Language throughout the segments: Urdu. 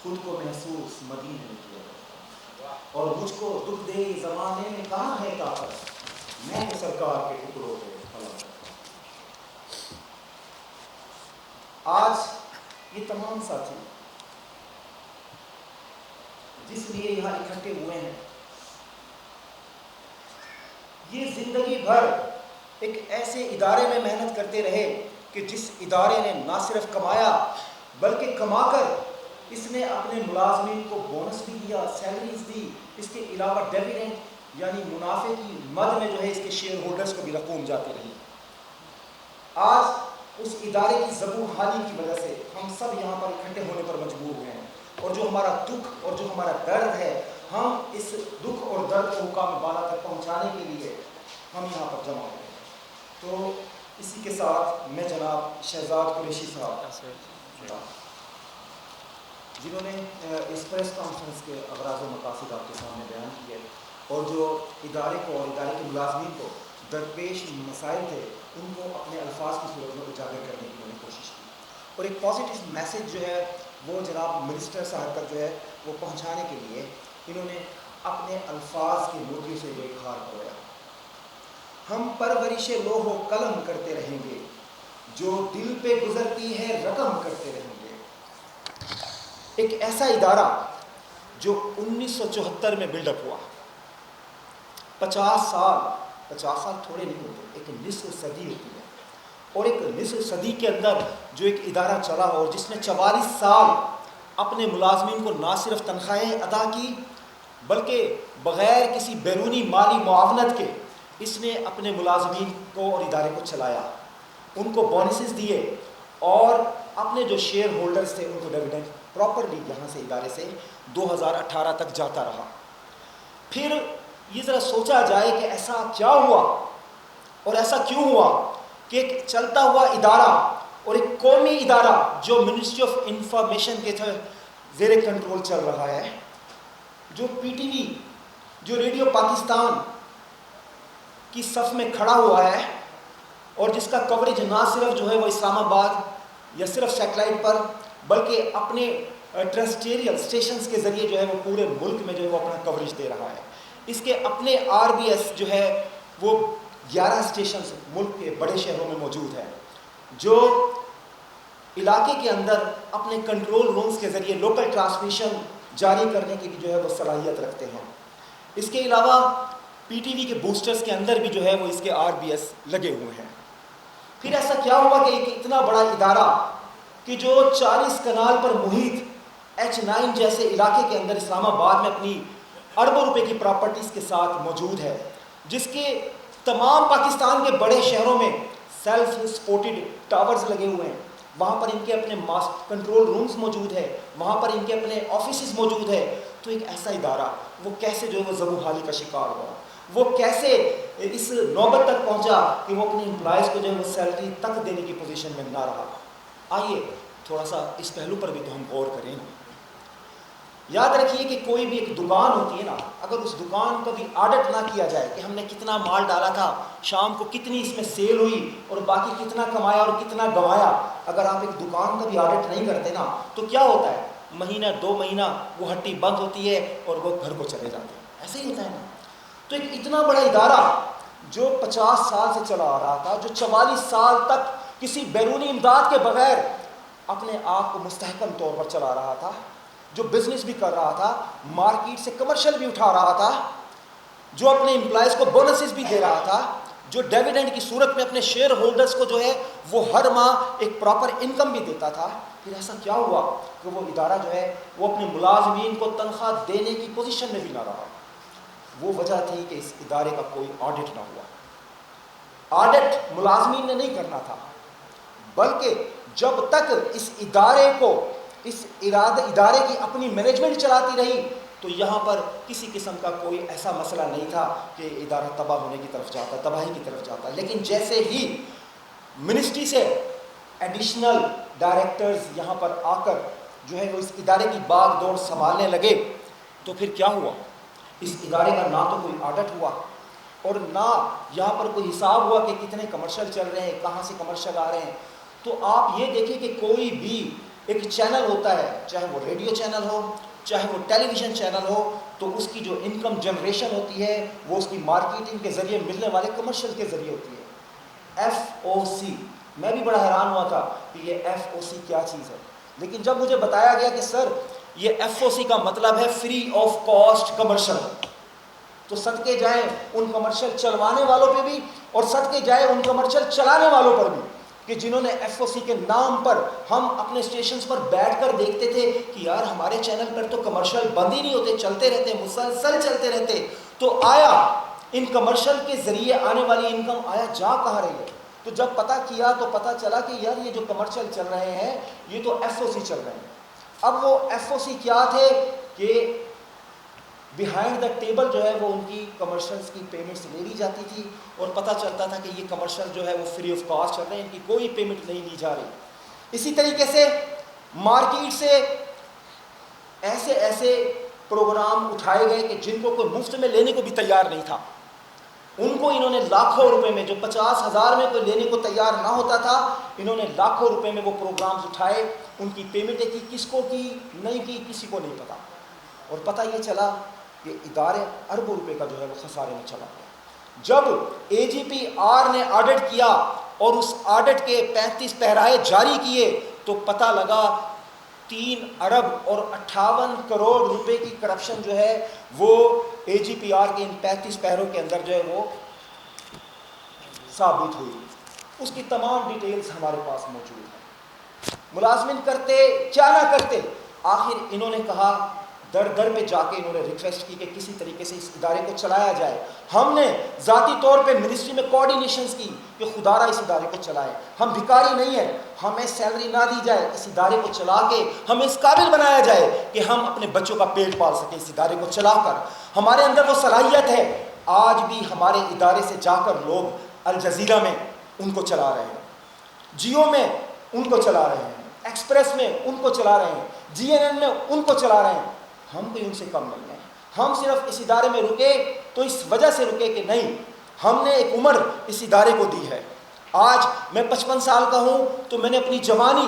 خود کو محسوس مدینے میں کیا کرتا ہوں، اور مجھ کو دکھ دے زمانے میں کہاں ہے طاقت، میں تو سرکار کے ٹکڑوں پہ پھلا کرتا ہوں۔ آج یہ تمام ساتھی جس لیے یہاں اکٹھے ہوئے ہیں، یہ زندگی بھر ایک ایسے ادارے میں محنت کرتے رہے کہ جس ادارے نے نہ صرف کمایا بلکہ کما کر اس نے اپنے ملازمین کو بونس بھی دیا، سیلریز دی، اس کے علاوہ ڈیویڈنڈ یعنی منافع کی مد میں جو ہے اس کے شیئر ہولڈرز کو بھی رقوم جاتی رہی۔ آج اس ادارے کی زبوں حالی کی وجہ سے ہم سب یہاں پر اکٹھے ہونے پر مجبور ہیں، اور جو ہمارا دکھ اور جو ہمارا درد ہے، ہم اس دکھ اور درد کو مقام بالا تک پہنچانے کے لیے ہم یہاں پر جمع ہوئے ہیں۔ تو اسی کے ساتھ میں جناب شہزاد قریشی صاحب جنہوں نے اس پریس کانفرنس کے اغراض و مقاصد آپ کے سامنے بیان کیے، اور جو ادارے کو اور ادارے کے ملازمین کو درپیش مسائل تھے ان کو اپنے الفاظ کی صورت میں اجاگر کرنے کی انہوں نے کوشش کی، اور ایک پازیٹیو میسج جو ہے وہ جناب منسٹر صاحب تک جو ہے وہ پہنچانے کے لیے انہوں نے اپنے الفاظ کے موتیوں سے جو اظہار کرایا۔ ہم پرورش لوح و قلم کرتے رہیں گے، جو دل پہ گزرتی ہے رقم کرتے رہیں گے۔ ایک ایسا ادارہ جو 1974 میں بلڈ اپ ہوا، 50 سال تھوڑے نہیں ہوتے، ایک نصف صدی ہوتی ہے، اور ایک نصف صدی کے اندر جو ایک ادارہ چلا اور جس نے 44 سال اپنے ملازمین کو نہ صرف تنخواہیں ادا کی بلکہ بغیر کسی بیرونی مالی معاونت کے اس نے اپنے ملازمین کو اور ادارے کو چلایا، ان کو بونسز دیے، اور اپنے جو شیئر ہولڈرز تھے ان کو ڈیویڈنڈ پراپرلی یہاں سے ادارے سے 2018 تک جاتا رہا۔ پھر یہ ذرا سوچا جائے کہ ایسا کیا ہوا اور ایسا کیوں ہوا کہ ایک چلتا ہوا ادارہ اور ایک قومی ادارہ جو منسٹری آف انفارمیشن کے زیر کنٹرول چل رہا ہے، جو پی ٹی وی، جو ریڈیو پاکستان کی صف میں کھڑا ہوا ہے، اور جس کا کوریج نہ صرف جو ہے وہ اسلام آباد یا صرف سیٹلائٹ پر بلکہ اپنے ٹرسٹیریل اسٹیشنز کے ذریعے جو ہے وہ پورے ملک میں جو ہے وہ اپنا کوریج دے رہا ہے۔ اس کے اپنے RBS جو ہے وہ 11 اسٹیشنز ملک کے بڑے شہروں میں موجود ہے، جو علاقے کے اندر اپنے کنٹرول رومز کے ذریعے لوکل ٹرانسمیشن جاری کرنے کی بھی جو ہے وہ صلاحیت رکھتے ہیں۔ اس کے علاوہ پی ٹی وی کے بوسٹرز کے اندر بھی جو ہے وہ اس کے RBS لگے ہوئے ہیں۔ پھر ایسا کیا ہوا کہ ایک اتنا بڑا ادارہ کہ جو 40 کنال پر محیط H9 جیسے علاقے کے اندر اسلام آباد میں اپنی اربوں روپے کی پراپرٹیز کے ساتھ موجود ہے، جس کے تمام پاکستان کے بڑے شہروں میں سیلف سپورٹڈ ٹاورز لگے ہوئے ہیں، وہاں پر ان کے اپنے کنٹرول رومز موجود ہے، وہاں پر ان کے اپنے آفیسز موجود ہے، تو ایک ایسا ادارہ وہ کیسے جو ہے وہ زبوں حالی کا شکار ہوا، وہ کیسے اس نوبت تک پہنچا کہ وہ اپنے امپلائز کو جو ہے وہ سیلری تک دینے کی پوزیشن میں نہ رہا۔ آئیے تھوڑا سا اس پہلو پر بھی تو ہم غور کریں۔ یاد رکھیے کہ کوئی بھی ایک دکان ہوتی ہے نا، اگر اس دکان کا بھی آڈٹ نہ کیا جائے کہ ہم نے کتنا مال ڈالا تھا، شام کو کتنی اس میں سیل ہوئی اور باقی کتنا کمایا اور کتنا گنوایا، اگر آپ ایک دکان کا بھی آڈٹ نہیں کرتے نا تو کیا ہوتا ہے، مہینہ 2 مہینہ وہ ہٹی بند ہوتی ہے اور وہ گھر کو چلے جاتے ہیں، ایسے ہی ہوتا ہے نا۔ تو ایک اتنا بڑا ادارہ جو 50 سال سے چلا آ رہا تھا، جو 44 سال تک کسی بیرونی امداد کے بغیر اپنے آپ کو مستحکم طور پر چلا رہا تھا، جو بزنس بھی کر رہا تھا، مارکیٹ سے کمرشل بھی اٹھا رہا تھا، جو اپنے امپلائز کو بونسز بھی دے رہا تھا، جو ڈیویڈنڈ کی صورت میں اپنے شیئر ہولڈرز کو جو ہے وہ ہر ماہ ایک پراپر انکم بھی دیتا تھا، پھر ایسا کیا ہوا کہ وہ ادارہ جو ہے وہ اپنے ملازمین کو تنخواہ دینے کی پوزیشن میں بھی نہ رہا۔ وہ وجہ تھی کہ اس ادارے کا کوئی آڈٹ نہ ہوا۔ آڈٹ ملازمین نے نہیں کرنا تھا، بلکہ جب تک اس ادارے کو اس ادارے کی اپنی مینجمنٹ چلاتی رہی تو یہاں پر کسی قسم کا کوئی ایسا مسئلہ نہیں تھا کہ ادارہ تباہ ہونے کی طرف جاتا، تباہی کی طرف جاتا۔ لیکن جیسے ہی منسٹری سے ایڈیشنل ڈائریکٹرز یہاں پر آ کر جو ہے وہ اس ادارے کی باغ دوڑ سنبھالنے لگے تو پھر کیا ہوا، اس ادارے کا نہ تو کوئی آڈٹ ہوا اور نہ یہاں پر کوئی حساب ہوا کہ کتنے کمرشل چل رہے ہیں، کہاں سے کمرشل آ رہے ہیں۔ تو آپ یہ دیکھیں کہ کوئی بھی ایک چینل ہوتا ہے، چاہے وہ ریڈیو چینل ہو چاہے وہ ٹیلی ویژن چینل ہو، تو اس کی جو انکم جنریشن ہوتی ہے وہ اس کی مارکیٹنگ کے ذریعے ملنے والے کمرشل کے ذریعے ہوتی ہے۔ ایف او سی، میں بھی بڑا حیران ہوا تھا کہ یہ ایف او سی کیا چیز ہے، لیکن جب مجھے بتایا گیا کہ سر یہ ایف او سی کا مطلب ہے فری آف کاسٹ کمرشل، تو صدقے جائیں ان کمرشل چلوانے والوں پہ بھی اور صدقے جائیں ان کمرشل چلانے والوں پر بھی کہ جنہوں نے ایف او سی کے نام پر ہم اپنے اسٹیشنز پر بیٹھ کر دیکھتے تھے کہ یار ہمارے چینل پر تو کمرشل بند ہی نہیں ہوتے، چلتے رہتے، مسلسل چلتے رہتے، تو آیا ان کمرشل کے ذریعے آنے والی انکم آیا جا کہاں رہی ہے؟ تو جب پتہ کیا تو پتہ چلا کہ یار یہ جو کمرشل چل رہے ہیں یہ تو ایف او سی چل رہے ہیں۔ اب وہ ایف او سی کیا تھے کہ بیہائنڈ دا ٹیبل جو ہے وہ ان کی کمرشلز کی پیمنٹس لے لی جاتی تھی اور پتہ چلتا تھا کہ یہ کمرشل جو ہے وہ فری آف کاسٹ چل رہے ہیں، ان کی کوئی پیمنٹ نہیں لی جا رہی۔ اسی طریقے سے مارکیٹ سے ایسے ایسے پروگرام اٹھائے گئے کہ جن کو کوئی مفت میں لینے کو بھی تیار نہیں تھا، ان کو انہوں نے لاکھوں روپے میں، جو 50,000 میں کوئی لینے کو تیار نہ ہوتا تھا، انہوں نے لاکھوں روپے میں وہ پروگرامز اٹھائے، ان کی پیمنٹیں کی، کس کو کی نہیں کی کسی کو نہیں پتا، اور پتہ یہ چلا کہ ادارے اربوں روپے کا جو ہے وہ خسارے میں چلا گیا۔ جب اے جی پی آر نے آڈٹ کیا اور اس آڈٹ کے 35 پیرائے جاری کیے تو پتہ لگا 3 ارب اور 58 کروڑ روپے کی کرپشن جو ہے وہ اے جی پی آر کے ان 35 پیروں کے اندر جو ہے وہ ثابت ہوئی۔ اس کی تمام ڈیٹیلز ہمارے پاس موجود ہیں۔ ملازمین کرتے کیا نہ کرتے، آخر انہوں نے کہا، در در پہ جا کے انہوں نے ریکویسٹ کی کہ کسی طریقے سے اس ادارے کو چلایا جائے۔ ہم نے ذاتی طور پہ منسٹری میں کوآرڈینیشنز کی کہ خدا را اس ادارے کو چلائے، ہم بھکاری نہیں ہیں، ہمیں سیلری نہ دی جائے، اس ادارے کو چلا کے ہمیں اس قابل بنایا جائے کہ ہم اپنے بچوں کا پیٹ پال سکیں اس ادارے کو چلا کر، ہمارے اندر وہ صلاحیت ہے۔ آج بھی ہمارے ادارے سے جا کر لوگ الجزیرہ میں ان کو چلا رہے ہیں، جیو میں ان کو چلا رہے ہیں، ایکسپریس میں ان کو چلا رہے ہیں، جی این این میں ان کو چلا رہے ہیں۔ ہم کوئی ان سے کم نہیں ہیں، ہم صرف اس ادارے میں رکے تو اس وجہ سے رکے کہ نہیں، ہم نے ایک عمر اس ادارے کو دی ہے۔ آج میں 55 سال کا ہوں تو میں نے اپنی جوانی،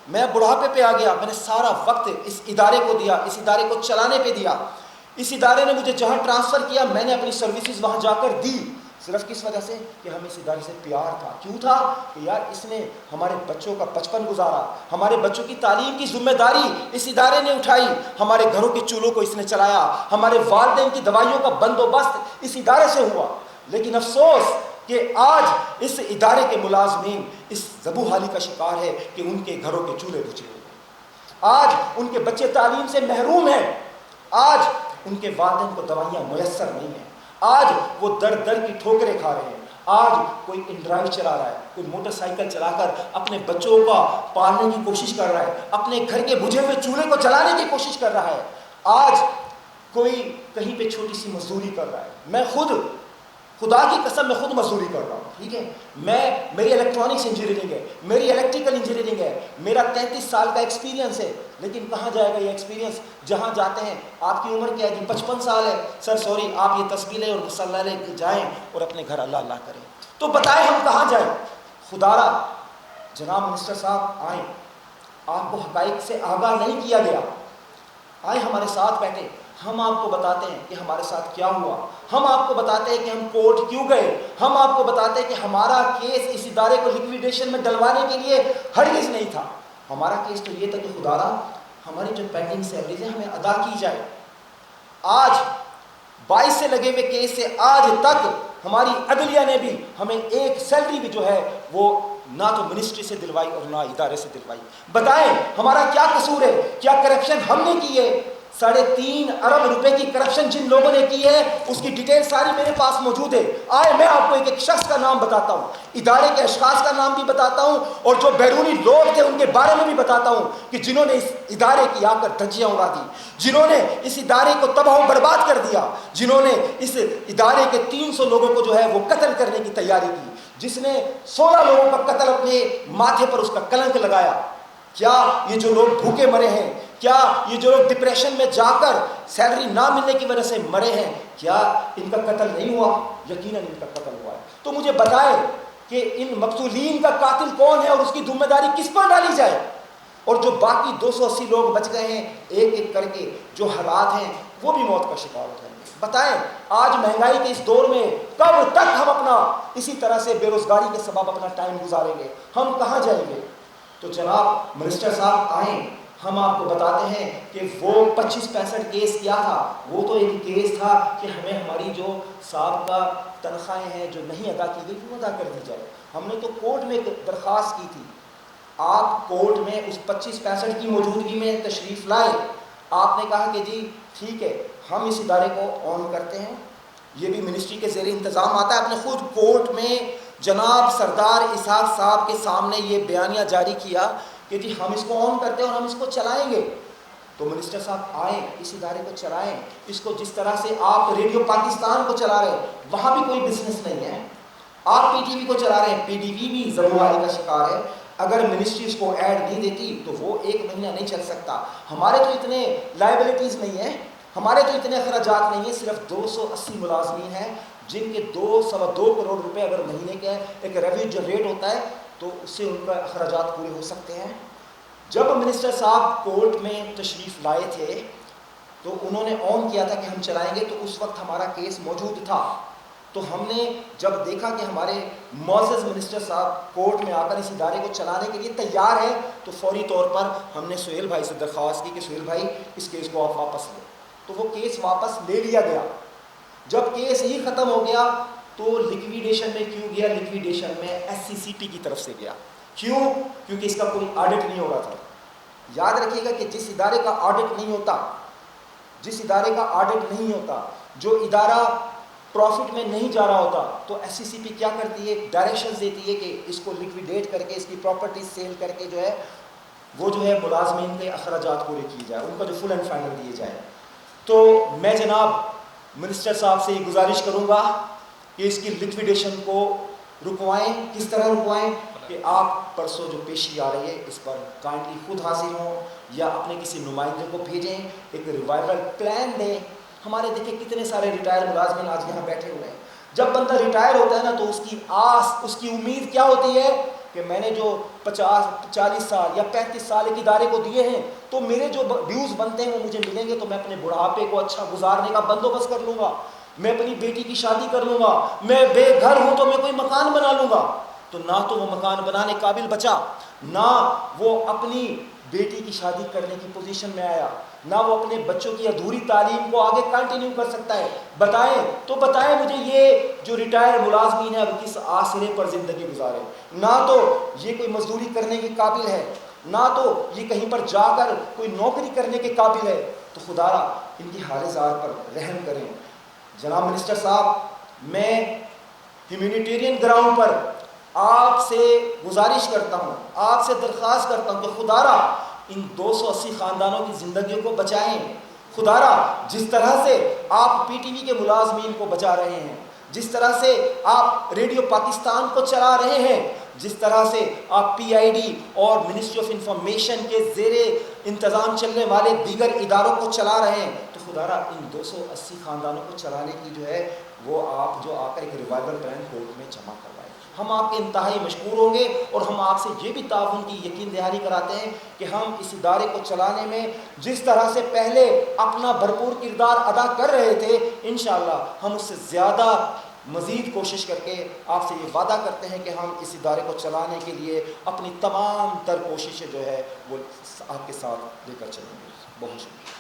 میں بڑھاپے پہ آ گیا، میں نے سارا وقت اس ادارے کو دیا، اس ادارے کو چلانے پہ دیا۔ اس ادارے نے مجھے جہاں ٹرانسفر کیا میں نے اپنی سروسز وہاں جا کر دی، صرف کس وجہ سے کہ ہمیں اس ادارے سے پیار تھا۔ کیوں تھا؟ کہ یار اس نے ہمارے بچوں کا بچپن گزارا، ہمارے بچوں کی تعلیم کی ذمہ داری اس ادارے نے اٹھائی، ہمارے گھروں کے چولہوں کو اس نے چلایا، ہمارے والدین کی دوائیوں کا بندوبست اس ادارے سے ہوا۔ لیکن افسوس کہ آج اس ادارے کے ملازمین اس زبوں حالی کا شکار ہے کہ ان کے گھروں کے چولہے بجھے ہوئے، آج ان کے بچے تعلیم سے محروم ہیں، آج ان کے والدین کو دوائیاں میسر نہیں ہیں، آج وہ در در کی ٹھوکریں کھا رہے ہیں، آج کوئی ان ڈرائیو چلا رہا ہے، کوئی موٹر سائیکل چلا کر اپنے بچوں کا پالنے کی کوشش کر رہا ہے، اپنے گھر کے بجھے ہوئے چولہے کو جلانے کی کوشش کر رہا ہے، آج کوئی کہیں پہ چھوٹی سی مزدوری کر رہا ہے۔ میں خود، خدا کی قسم میں خود مزدوری کر رہا ہوں، ٹھیک ہے، میری الیکٹرانکس انجینئرنگ ہے، میری الیکٹریکل انجینئرنگ ہے، میرا 33 سال کا ایکسپیرینس ہے، لیکن کہاں جائے گا یہ ایکسپیرینس؟ جہاں جاتے ہیں آپ کی عمر کیا ہے جی؟ 55 سال ہے، سر سوری آپ یہ تسبیح لیں اور مصلی لے کے جائیں اور اپنے گھر اللہ اللہ کریں۔ تو بتائیں ہم کہاں جائیں؟ خدا را جناب منسٹر صاحب آئیں، آپ کو حقائق سے آگاہ نہیں کیا گیا، آئیں ہمارے ساتھ بیٹھے، ہم آپ کو بتاتے ہیں کہ ہمارے ساتھ کیا ہوا، ہم آپ کو بتاتے ہیں کہ ہم کورٹ کیوں گئے، ہم آپ کو بتاتے ہیں کہ ہمارا کیس اس ادارے کو لیکویڈیشن میں ڈلوانے کے لیے ہرگز نہیں تھا۔ ہمارا کیس تو یہ تھا کہ خدا را ہماری جو پینڈنگ سیلریز ہیں ہمیں ادا کی جائے۔ آج 22 سے لگے ہوئے کیس سے آج تک ہماری عدلیہ نے بھی ہمیں ایک سیلری بھی جو ہے وہ نہ تو منسٹری سے دلوائی اور نہ ادارے سے دلوائی۔ بتائیں ہمارا کیا قصور ہے؟ کیا کرپشن ہم نے کی ہے؟ 3.5 ارب روپے کی کرپشن جن لوگوں نے کی ہے اس کی ڈیٹیل ساری میرے پاس موجود ہے۔ آئے میں آپ کو ایک ایک شخص کا نام بتاتا ہوں، ادارے کے اشخاص کا نام بھی بتاتا ہوں اور جو بیرونی لوگ تھے ان کے بارے میں بھی بتاتا ہوں کہ جنہوں نے اس ادارے کی آ کر دھجیاں اڑا دی، جنہوں نے اس ادارے کو تباہ و برباد کر دیا، جنہوں نے اس ادارے کے 300 لوگوں کو جو ہے وہ قتل کرنے کی تیاری کی، جس نے 16 لوگوں کا قتل اپنے ماتھے پر اس کا کلنک لگایا۔ کیا یہ جو لوگ بھوکے مرے ہیں، کیا یہ جو لوگ ڈپریشن میں جا کر سیلری نہ ملنے کی وجہ سے مرے ہیں، کیا ان کا قتل نہیں ہوا؟ یقیناً ان کا قتل ہوا ہے۔ تو مجھے بتائیں کہ ان مقتولین کا قاتل کون ہے اور اس کی ذمہ داری کس پر ڈالی جائے؟ اور جو باقی 280 لوگ بچ گئے ہیں ایک ایک کر کے جو حالات ہیں وہ بھی موت کا شکار ہو جائیں گے۔ بتائیں آج مہنگائی کے اس دور میں کب تک ہم اپنا اسی طرح سے بے روزگاری کے سبب اپنا ٹائم گزاریں گے؟ ہم کہاں جائیں گے؟ تو جناب منسٹر صاحب آئیں، ہم آپ کو بتاتے ہیں کہ وہ 25-65 کیس کیا تھا، وہ تو ایک کیس تھا کہ ہمیں ہماری جو سابقہ تنخواہیں ہیں جو نہیں ادا کی گئی وہ ادا کر دی جائے۔ ہم نے تو کورٹ میں ایک درخواست کی تھی، آپ کورٹ میں اس 25-65 کی موجودگی میں تشریف لائے، آپ نے کہا کہ جی ٹھیک ہے ہم اس ادارے کو آن کرتے ہیں، یہ بھی منسٹری کے زیر انتظام آتا ہے۔ آپ نے خود کورٹ میں جناب سردار اسحاق صاحب کے سامنے یہ بیانیہ جاری کیا کہ جی ہم اس کو آن کرتے ہیں اور ہم اس کو چلائیں گے۔ تو منسٹر صاحب آئیں، اس ادارے کو چلائیں، اس کو جس طرح سے آپ ریڈیو پاکستان کو چلا رہے ہیں وہاں بھی کوئی بزنس نہیں ہے، آپ پی ٹی وی کو چلا رہے ہیں، پی ٹی وی بھی ضرورت کا شکار ہے۔ اگر منسٹری اس کو ایڈ نہیں دیتی تو وہ 1 مہینہ نہیں چل سکتا۔ ہمارے تو اتنے لائبلٹیز نہیں ہیں، ہمارے تو اتنے اخراجات نہیں ہیں، صرف 280 ملازمین ہیں جن کے 2-2.25 کروڑ روپے اگر مہینے کا ایک ریویو جنریٹ ہوتا ہے تو اس سے ان کا اخراجات پورے ہو سکتے ہیں۔ جب منسٹر صاحب کورٹ میں تشریف لائے تھے تو انہوں نے آن کیا تھا کہ ہم چلائیں گے، تو اس وقت ہمارا کیس موجود تھا۔ تو ہم نے جب دیکھا کہ ہمارے معزز منسٹر صاحب کورٹ میں آ کر اس ادارے کو چلانے کے لیے تیار ہے تو فوری طور پر ہم نے سہیل بھائی سے درخواست کی کہ سہیل بھائی اس کیس کو آپ واپس لیں، تو وہ کیس واپس لے لیا گیا۔ جب کیس ہی ختم ہو گیا تو لیکویڈیشن میں کیوں گیا؟ لیکویڈیشن میں ایس سی سی پی کی طرف سے گیا۔ کیوں؟ کیونکہ اس کا کوئی آڈٹ نہیں ہو رہا تھا۔ یاد رکھیے گا کہ جس ادارے کا آڈٹ نہیں ہوتا، جس ادارے کا آڈٹ نہیں ہوتا، جو ادارہ پروفٹ میں نہیں جا رہا ہوتا، تو ایس سی سی پی کیا کرتی ہے؟ ڈائریکشنز دیتی ہے کہ اس کو لیکویڈیٹ کر کے اس کی پراپرٹی سیل کر کے جو ہے وہ جو ہے ملازمین کے اخراجات پورے کیے جائے، ان کا جو فل اینڈ فائنل دیے جائے۔ تو میں جناب منسٹر صاحب سے یہ گزارش کروں گا کہ اس کی لیکویڈیشن کو رکوائیں۔ کس طرح رکوائیں؟ کہ آپ پرسوں جو پیشی آ رہی ہے اس پر کائنڈلی خود حاضر ہوں یا اپنے کسی نمائندے کو بھیجیں، ایک ریوائول پلان دیں۔ ہمارے دیکھیں کتنے سارے ریٹائر ملازمین آج یہاں بیٹھے ہوئے ہیں، جب بندہ ریٹائر ہوتا ہے نا تو اس کی آس، اس کی امید کیا ہوتی ہے کہ میں نے جو 40 سال یا 35 سال ایک ادارے کو دیے ہیں تو میرے جو ڈیوز بنتے ہیں وہ مجھے ملیں گے، تو میں اپنے بڑھاپے کو اچھا گزارنے کا بندوبست کر لوں گا، میں اپنی بیٹی کی شادی کر لوں گا، میں بے گھر ہوں تو میں کوئی مکان بنا لوں گا۔ تو نہ تو وہ مکان بنانے قابل بچا، نہ وہ اپنی بیٹی کی شادی کرنے کی پوزیشن میں آیا، نہ وہ اپنے بچوں کی ادھوری تعلیم کو آگے کنٹینیو کر سکتا ہے۔ بتائیں تو بتائیں مجھے یہ جو ریٹائر ملازمین ہیں وہ کس آسرے پر زندگی گزارے؟ نہ تو یہ کوئی مزدوری کرنے کے قابل ہے، نہ تو یہ کہیں پر جا کر کوئی نوکری کرنے کے قابل ہے۔ تو خدا را ان کی حال زار پر رحم کریں۔ جناب منسٹر صاحب، میں ہیومینیٹیرین گراؤنڈ پر آپ سے گزارش کرتا ہوں، آپ سے درخواست کرتا ہوں کہ خدا را ان 280 خاندانوں کی زندگیوں کو بچائیں۔ خدا را جس طرح سے آپ پی ٹی وی کے ملازمین کو بچا رہے ہیں، جس طرح سے آپ ریڈیو پاکستان کو چلا رہے ہیں، جس طرح سے آپ پی آئی ڈی اور منسٹری آف انفارمیشن کے زیر انتظام چلنے والے دیگر اداروں کو چلا رہے ہیں، تو خدا را ان 280 خاندانوں کو چلانے کی جو ہے وہ آپ جو آ کر ایک ریوائول پلان کورٹ میں جمع کروائیں۔ ہم آپ کے انتہائی مشکور ہوں گے اور ہم آپ سے یہ بھی تعاون کی یقین دہانی کراتے ہیں کہ ہم اس ادارے کو چلانے میں جس طرح سے پہلے اپنا بھرپور کردار ادا کر رہے تھے، انشاءاللہ ہم اس سے زیادہ مزید کوشش کر کے آپ سے یہ وعدہ کرتے ہیں کہ ہم اس ادارے کو چلانے کے لیے اپنی تمام تر کوششیں جو ہے وہ آپ کے ساتھ لے کر چلیں گے۔ بہت شکریہ۔